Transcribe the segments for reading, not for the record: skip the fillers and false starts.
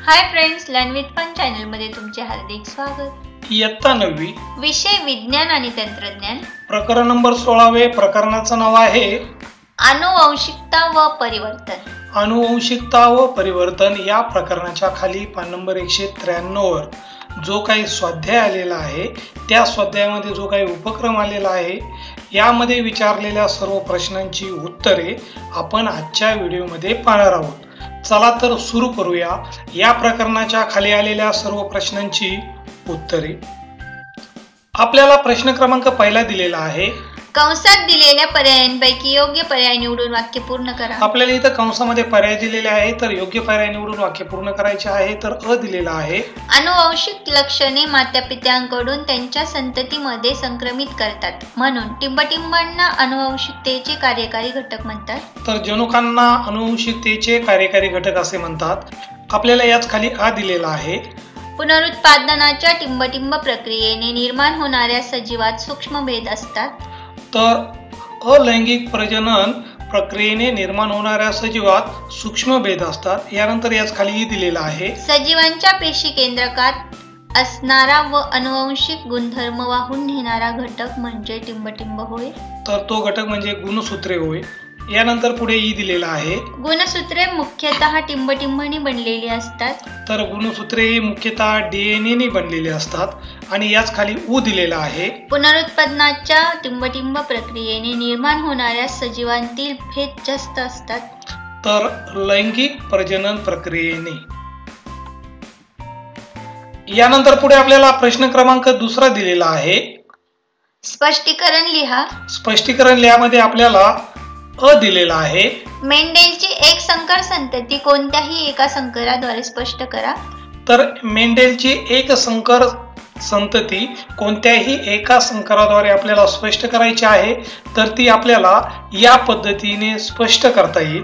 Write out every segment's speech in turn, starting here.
High friends, learn with fun channel मध्ये तुमचे हार्दिक स्वागत। इयत्ता 9वी, विषय विज्ञान आणि तंत्रज्ञान, प्रकरण नंबर 16। प्रकरणाचं नाव आहे आनुवंशिकता व परिवर्तन। आनुवंशिकता व परिवर्तन या प्रकरणाच्या खाली पान नंबर 193 वर जो काही स्वाध्याय आलेला आहे त्या स्वाध्यायामध्ये जो काही उपक्रम आलेला आहे यामध्ये विचारलेल्या सर्व प्रश्नांची उत्तरे आपण आजच्या व्हिडिओमध्ये पाहणार आहोत। चला तर सुरू करूया या प्रकरणाच्या खाली आलेल्या सर्व प्रश्नांची उत्तरे। आपल्याला प्रश्न क्रमांक पहिला दिलेला आहे, कंसात दिलेल्या पर्यायांपैकी योग्य पर्याय निवडून वाक्य पूर्ण करा। आपल्याला इथं कंसामध्ये पर्याय दिलेले आहे तर योग्य पर्याय निवडून वाक्य पूर्ण करायचे आहे। तर अ दिलेला आहे, आनुवंशिक लक्षणे मातापित्यांकडून त्यांच्या संततीमध्ये संक्रमित करतात म्हणून टिंबटिंबांना आनुवंशिकतेचे कार्यकारी घटक म्हणतात। तर जनुकांना आनुवंशिकतेचे कार्यकारी घटक असे म्हणतात। आपल्याला याच खाली आ दिलेला आहे, पुनरुत्पादनाच्या टिंबटिंब प्रक्रियेने निर्माण होणाऱ्या सजीवात सूक्ष्म भेद असतात। तर अलैंगिक प्रजनन प्रक्रियेने निर्माण होणाऱ्या सजीवात सूक्ष्म भेद असतात। यानंतर याच खाली दिलेला आहे, सजीवांच्या पेशी केंद्रकात असणारा व अनुवंशिक गुणधर्म वाहून नेणारा घटक म्हणजे टिंबटिंब होय। तर तो घटक म्हणजे गुणसूत्रे होय। यानंतर पुढे ई दिलेला आहे, गुणसूत्रे मुख्यतः टिंबटिंबांनी बनलेली असतात। तर गुणसूत्रे मुख्यतः डीएनए ने बनलेली असतात। आणि याच खाली उ दिलेला आहे, पुनरुत्पादनाच्या टिंबटिंब प्रक्रियेने निर्माण होणाऱ्या सजीवांतील भेद जास्त असतात। तर लैंगिक प्रजनन प्रक्रियेने। यानंतर पुढे आपल्याला प्रश्न क्रमांक दुसरा दिलेला आहे, स्पष्टीकरण लिहा। स्पष्टीकरण लिहामध्ये आपल्याला अ दिलेला आहे, मेंडेलची एक संकर संतती कोणत्याही एका संकराद्वारे स्पष्ट करा। तर मेंडेलची एक संकर संतती कोणत्याही एका संकराद्वारे आपल्याला स्पष्ट करायची आहे। तर ती आपल्याला या पद्धतीने स्पष्ट करता येईल।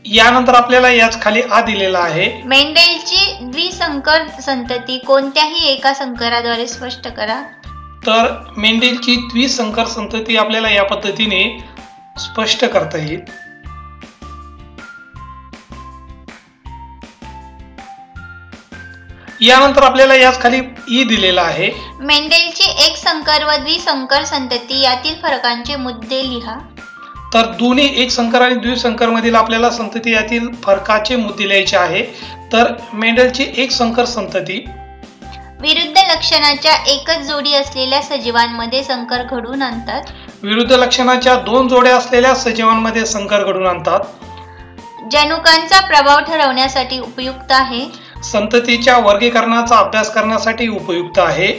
यानंतर आपल्याला याच खाली आ दिलेला आहे, मेंडेलची द्विसंकर संतती कोणत्याही एका संकराद्वारे स्पष्ट करा। तर मेंडेलची द्विसंकर संतती आपल्याला या पद्धतीने स्पष्ट करता येईल। यानंतर आपल्याला याच खाली ई दिलेला आहे, मेंडेलची एक संकर व द्विसंकर संतती यातील फरकांचे मुद्दे लिहा। तर दोन्ही एक संकर आणि द्विसंकर मधील आपल्याला संतती यातील फरकाचे मुद्दे लिहायचे आहे। तर मेंडेलची एक संकर संतती विरुद्ध लक्षणाच्या एकच जोडी असलेल्या सजीवांमध्ये संकर घडवून आणतात। विरुद्ध लक्षणाच्या दोन जोड्या असलेल्या सजीवांमध्ये संकर घडवून आणतात। जनुकांचा प्रभाव ठरवण्यासाठी उपयुक्त आहे। संततीच्या वर्गीकरणाचा अभ्यास करण्यासाठी उपयुक्त आहे।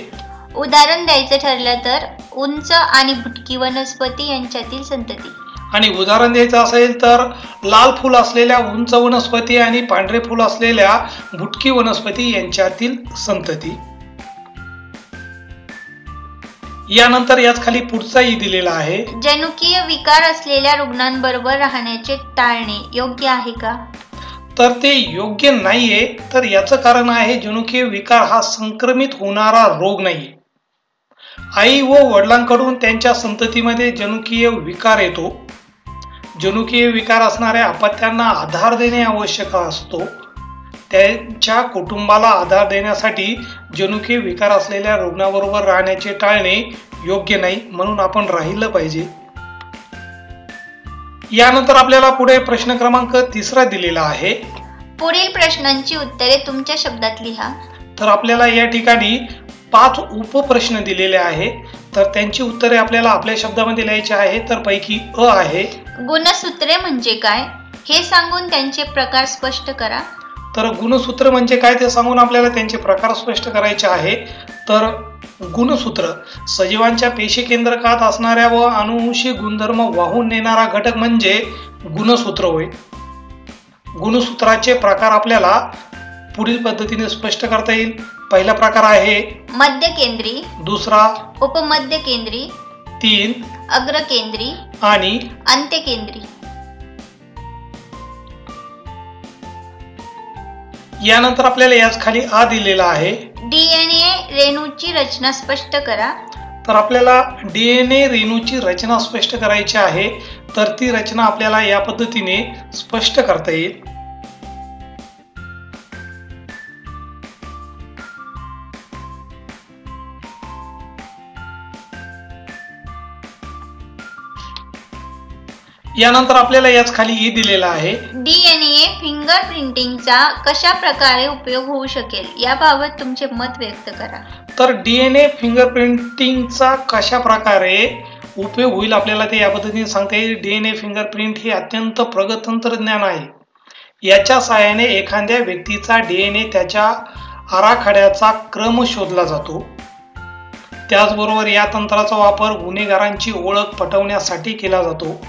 उदाहरण द्यायचं ठरलं तर उंच आणि भुटकी वनस्पती यांच्यातील संतती। आणि उदाहरण द्यायचं असेल तर लाल फूल असलेल्या उंच वनस्पती आणि पांढरे फूल असलेल्या भुटकी वनस्पती यांच्यातील संतती। यानंतर याच खाली पुढचा ई दिलेला आहे, जनुकीय विकार असलेल्या रुग्णांबरोबर राहण्याचे टाळणे योग्य आहे का? तर ते योग्य नाहीये। तर याचं कारण आहे, जनुकीय विकार हा संक्रमित होणारा रोग नाहीये। आई व वडिलांकडून त्यांच्या संततीमध्ये जनुकीय विकार येतो। जनुकीय विकार असणाऱ्या अपत्यांना आधार देणे आवश्यक असतो। त्यांच्या कुटुंबाला आधार देण्यासाठी जनुकीय विकार असलेल्या रुग्णाबरोबर राहण्याचे टाळणे योग्य नाही, म्हणून आपण राहिलं पाहिजे। यानंतर आपल्याला पुढे प्रश्न क्रमांक तिसरा दिलेला आहे, पुढील प्रश्नांची उत्तरे तुमच्या शब्दात लिहा। तर आपल्याला या ठिकाणी 5 उपप्रश्न दिलेले आहेत। तर त्यांची उत्तरे आपल्याला आपल्या शब्दामध्ये लिहायची आहे। तर पैकी अ आहे, गुणसूत्रे म्हणजे काय हे सांगून त्यांचे प्रकार स्पष्ट करा। तर गुणसूत्र म्हणजे काय ते सांगून आपल्याला त्यांचे प्रकार स्पष्ट करायचे आहे। तर गुणसूत्र सजीवांच्या पेशी केंद्रकात असणाऱ्या व आनुवंशिक गुणधर्म वाहून नेणारा घटक म्हणजे गुणसूत्र होय। गुणसूत्राचे प्रकार आपल्याला पुढील पद्धतीने स्पष्ट करता येईल। पहिला प्रकार आहे मध्यकेंद्री, दुसरा उपमध्यकेंद्री, 3 अग्रकेंद्री आणि अंत्यकेंद्री। यानंतर आपल्याला याच खाली आ दिलेला आहे, डीएनए रेणूची रचना स्पष्ट करा। तर आपल्याला DNA रेणूची रचना स्पष्ट करायची आहे, तर ती रचना आपल्याला या पद्धतीने स्पष्ट करता येईल. यानंतर आपल्याला याच खाली ई दिलेला आहे. DNA फिंगरप्रिंटिंगचा कशा प्रकारे उपयोग होऊ शकेल याबाबत तुमचे मत व्यक्त करा. तर DNA फिंगरप्रिंटिंगचा कशा प्रकारे उपयोग होईल आपल्याला ते या पद्धतीने सांगता येईल. DNA फिंगरप्रिंट हे अत्यंत प्रगत तंत्रज्ञान आहे. याच्या सहाय्याने एखाद्या व्यक्तीचा DNA त्याच्या आराखड्याचा क्रम शोधला जातो. त्याचबरोबर या तंत्राचा वापर गुन्हेगारांची ओळख पटवण्यासाठी केला जातो.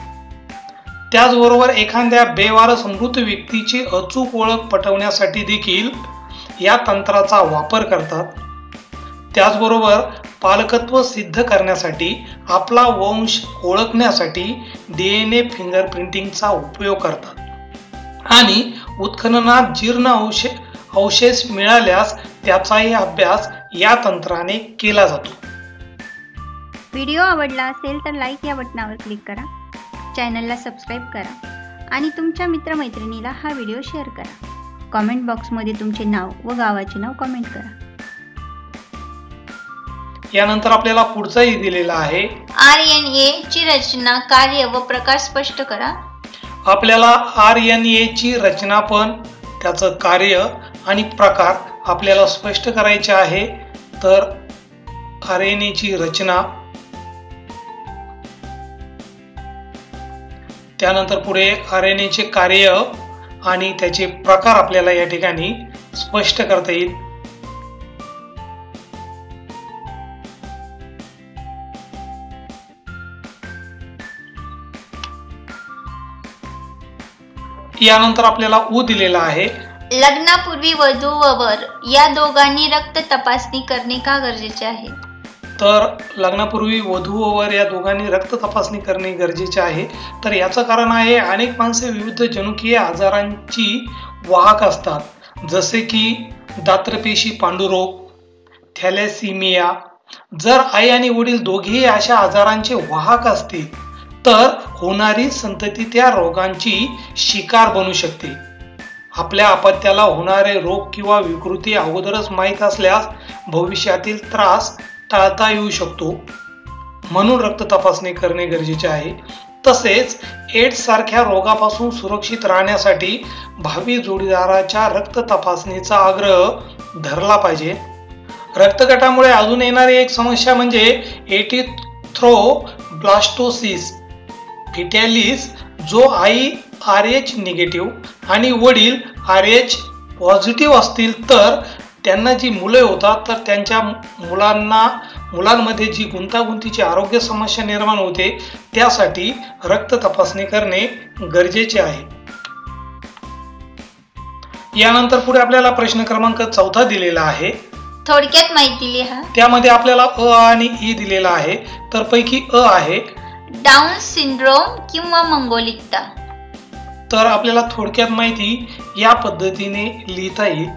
त्याचबरोबर एखाद्या बेवारस मृत व्यक्तीची अचूक ओळख पटवण्यासाठी देखील या तंत्राचा वापर करतात. त्याचबरोबर पालकत्व सिद्ध करण्यासाठी आपला वंश ओळखण्यासाठी DNA फिंगरप्रिंटिंगचा उपयोग करतात आणि उत्खननात जीर्ण अवशेष मिळाल्यास त्याचाही अभ्यास या तंत्राने केला जातो. व्हिडिओ आवडला असेल तर लाईक या बटनावर क्लिक करा, चॅनलला सबस्क्राईब करा आणि तुमच्या मित्रमैत्रिणीला हा व्हिडिओ शेअर करा. कॉमेंट बॉक्समध्ये तुमचे नाव व गावाचे नाव कमेंट करा. यानंतर आपल्याला पुढचाही दिलेला आहे. RNA ची रचना, कार्य व प्रकार स्पष्ट करा. आपल्याला RNA ची रचना पण त्याचं कार्य आणि प्रकार आपल्याला स्पष्ट करायचे आहे. तर RNA ची रचना, त्यानंतर पुढे RNA चे कार्य आणि त्याचे प्रकार आपल्याला या ठिकाणी स्पष्ट करता येईल. यानंतर आपल्याला ऊ दिलेला आहे. लग्नापूर्वी वधू व वर या दोघांनी रक्त तपासणी करणे का गरजेचे आहे? तर लग्नापूर्वी वधू व वर या दोघांनी रक्त तपासणी करणे गरजेचे आहे. तर याचं कारण आहे, अनेक माणसे विविध जनुकीय आजारांची वाहक असतात, जसे की दात्रपेशी पांडुरोग, थॅलेसिमिया. जर आई आणि वडील दोघेही अशा आजारांचे वाहक असतील तर होणारी संतती त्या रोगांची शिकार बनू शकते. आपल्या अपत्याला होणारे रोग किंवा विकृती अगोदरच माहीत असल्यास भविष्यातील त्रास टाळता येऊ शकतो. म्हणून रक्त तपासणी करणे गरजेचे आहे. तसेच एड्स सारख्या रोगापासून सुरक्षित राहण्यासाठी भावी जोडीदाराच्या रक्त तपासणीचा आग्रह धरला पाहिजे. रक्तगटामुळे अजून येणारी एक समस्या म्हणजे एरिथ्रोब्लास्टोसिस फिटॅलिस, जो आई RH निगेटिव्ह आणि वडील RH पॉझिटिव्ह असतील तर त्यांना जी मुले होतात तर त्यांच्या मुलांमध्ये जी गुंतागुंतीची आरोग्य समस्या निर्माण होते, त्यासाठी रक्त तपासणी करणे गरजेचे आहे. यानंतर पुढे आपल्याला प्रश्न क्रमांक 4 दिलेला आहे. थोडक्यात माहिती लिहा. त्यामध्ये आपल्याला अ आणि ई दिलेला आहे. तर पैकी अ आहे डाऊन सिंड्रोम किंवा मंगोलिकता. तर आपल्याला थोडक्यात माहिती या पद्धतीने लिहिता येईल.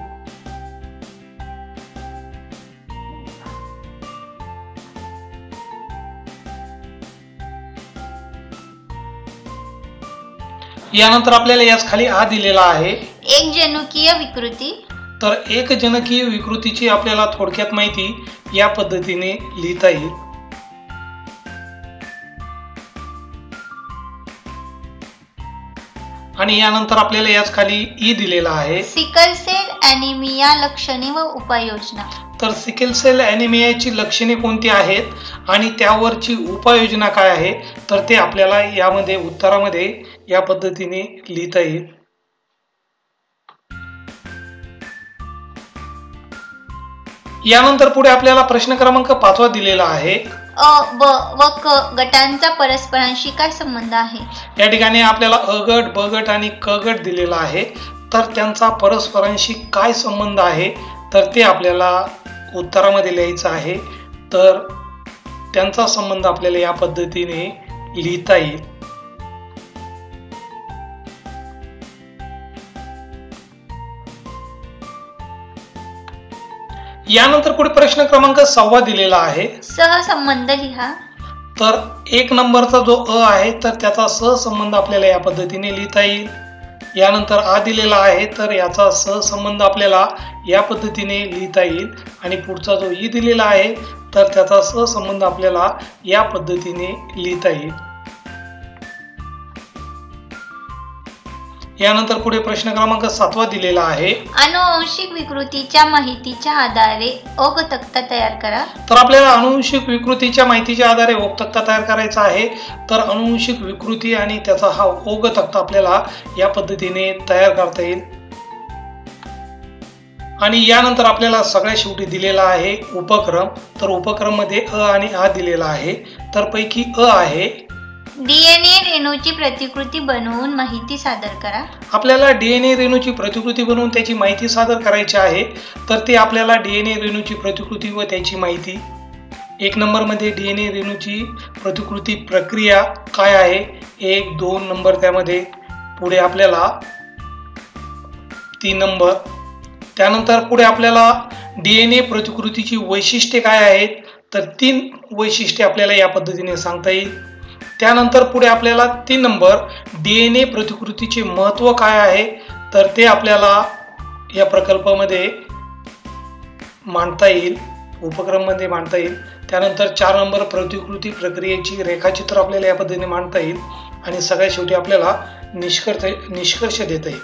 यानंतर आपल्याला याच खाली आ दिलेला आहे. एक जनुकीय विकृती. तर एक जनकीय विकृतीची आपल्याला थोडक्यात माहिती या पद्धतीने लिहिता येईल. आणि यानंतर आपल्याला याच खाली ई दिलेला आहे. सिकल सेल ॲनिमिया, लक्षणे व उपाययोजना. तर सिकल सेल ॲनिमियाची लक्षणे कोणती आहेत आणि त्यावरची उपाययोजना काय आहे, तर ते आपल्याला यामध्ये उत्तरामध्ये या पद्धतीने लिहिता येईल. यानंतर पुढे आपल्याला प्रश्न क्रमांक 5 दिलेला आहे. अ, ब व क गटांचा परस्परांशी काय संबंध आहे? या ठिकाणी आपल्याला अ गट, ब गट आणि क गट दिलेला आहे. तर त्यांचा परस्परांशी काय संबंध आहे, तर ते आपल्याला उत्तरामध्ये लिहायचं आहे. तर त्यांचा संबंध आपल्याला या पद्धतीने लिहिता येईल. यानंतर पुढे प्रश्न क्रमांक 6 दिलेला आहे. सहसंबंध लिहा. तर 1 नंबरचा जो अ आहे तर त्याचा सहसंबंध आपल्याला या पद्धतीने लिहिता येईल. यानंतर आ दिलेला आहे तर याचा सहसंबंध आपल्याला या पद्धतीने लिहिता येईल. आणि पुढचा जो ई दिलेला आहे तर त्याचा सहसंबंध आपल्याला या पद्धतीने लिहिता येईल. यानंतर पुढे प्रश्न क्रमांक 7 दिलेला आहे. अनुवांशिक विकृतीच्या माहितीच्या आधारे ओघ तक्ता तयार करा. तर आपल्याला अनुवांशिक विकृतीच्या माहितीच्या आधारे ओघ तक्ता तयार करायचा आहे. तर अनुवांशिक विकृती आणि त्याचा हा ओघ तक्ता आपल्याला या पद्धतीने तयार करता येईल. आणि यानंतर आपल्याला सगळ्यात शेवटी दिलेला आहे उपक्रम. तर उपक्रम मध्ये अ आणि आ दिलेला आहे. तर पैकी अ आहे डीएनए रेणूची प्रतिकृती बनवून माहिती सादर करा. आपल्याला डीएनए रेणूची प्रतिकृती बनवून त्याची माहिती सादर करायची आहे. तर ते आपल्याला डीएनए रेणूची प्रतिकृती व त्याची माहिती 1 नंबर मध्ये डीएनए रेणूची प्रतिकृती प्रक्रिया काय आहे 1, 2 नंबर त्यामध्ये. पुढे आपल्याला 3 नंबर. त्यानंतर पुढे आपल्याला डीएनए प्रतिकृतीची वैशिष्ट्ये काय आहेत तर 3 वैशिष्ट्ये आपल्याला या पद्धतीने सांगता येईल. त्यानंतर पुढे आपल्याला 3 नंबर डीएनए प्रतिकृतीचे महत्त्व काय आहे तर ते आपल्याला या प्रकल्पामध्ये मांडता येईल, उपक्रममध्ये मांडता येईल. त्यानंतर 4 नंबर प्रतिकृती प्रक्रियेची रेखाचित्र आपल्याला या पद्धतीने मांडता येईल. आणि सगळ्यात शेवटी आपल्याला निष्कर्ष देता येईल.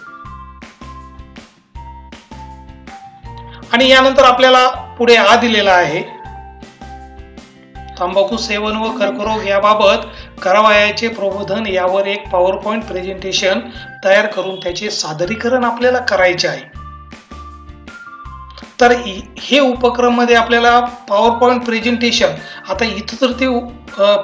आणि यानंतर आपल्याला पुढे आ दिलेला आहे. तंबाखू सेवन व कर्करोग याबाबत करावयाचे प्रबोधन यावर एक पॉवर पॉइंट प्रेझेंटेशन तयार करून त्याचे सादरीकरण आपल्याला करायचे आहे. तर हे उपक्रम मध्ये आपल्याला पॉवर पॉइंट प्रेझेंटेशन, आता इथं तर ते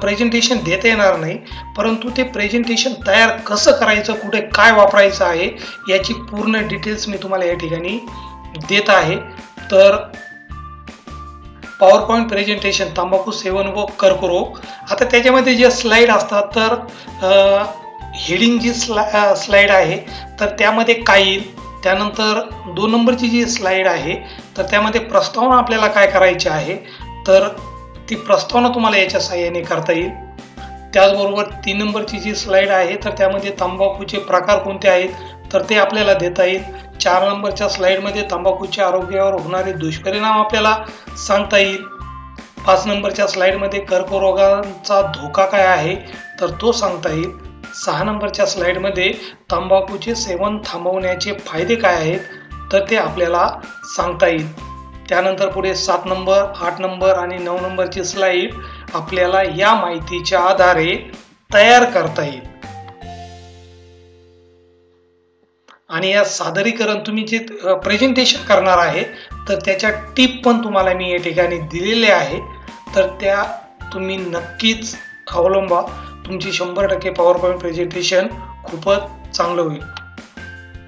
प्रेझेंटेशन देता येणार नाही, परंतु ते प्रेझेंटेशन तयार कसं करायचं, कुठे काय वापरायचं आहे याची पूर्ण डिटेल्स मी तुम्हाला या ठिकाणी देत आहे. तर पॉवर पॉइंट प्रेझेंटेशन तंबाखू सेवन व कर्करोग. आता त्याच्यामध्ये जे स्लाइड असतात तर हेडिंग जी स्लाइड आहे तर त्यामध्ये काय येईल. त्यानंतर 2 नंबरची जी स्लाइड आहे तर त्यामध्ये प्रस्तावना आपल्याला काय करायची आहे तर ती प्रस्तावना तुम्हाला याच्या सहाय्याने करता येईल. त्याचबरोबर 3 नंबरची जी स्लाइड आहे तर त्यामध्ये तंबाखूचे प्रकार कोणते आहेत तर ते आपल्याला देता येईल. 4 नंबरच्या स्लाइडमध्ये तंबाखूच्या आरोग्यावर होणारे दुष्परिणाम आपल्याला सांगता येईल. 5 नंबरच्या स्लाइडमध्ये कर्करोगाचा धोका काय आहे तर तो सांगता येईल. 6 नंबरच्या स्लाइडमध्ये तंबाखूचे सेवन थांबवण्याचे फायदे काय आहेत तर ते आपल्याला सांगता येईल. त्यानंतर पुढे 7 नंबर, 8 नंबर आणि 9 नंबरची स्लाइड आपल्याला या माहितीच्या आधारे तयार करता येईल. आणि या सादरीकरण तुम्ही जे प्रेझेंटेशन करणार आहे तर त्याच्या टिप पण तुम्हाला मी या ठिकाणी दिलेले आहे. तर त्या तुम्ही नक्कीच अवलंबा. तुमची 100% पॉवर पॉइंट प्रेझेंटेशन खूपच चांगलं होईल.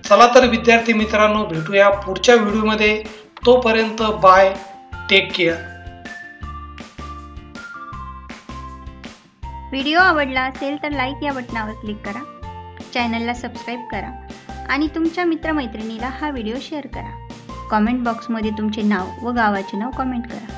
चला तर विद्यार्थी मित्रांनो, भेटूया पुढच्या व्हिडिओमध्ये. तोपर्यंत बाय, टेक केअर. व्हिडिओ आवडला असेल तर लाईक या बटनावर क्लिक करा. चॅनलला सबस्क्राईब करा आणि तुमच्या मित्रमैत्रिणीला हा व्हिडिओ शेअर करा. कॉमेंट बॉक्समध्ये तुमचे नाव व गावाचे नाव कमेंट करा.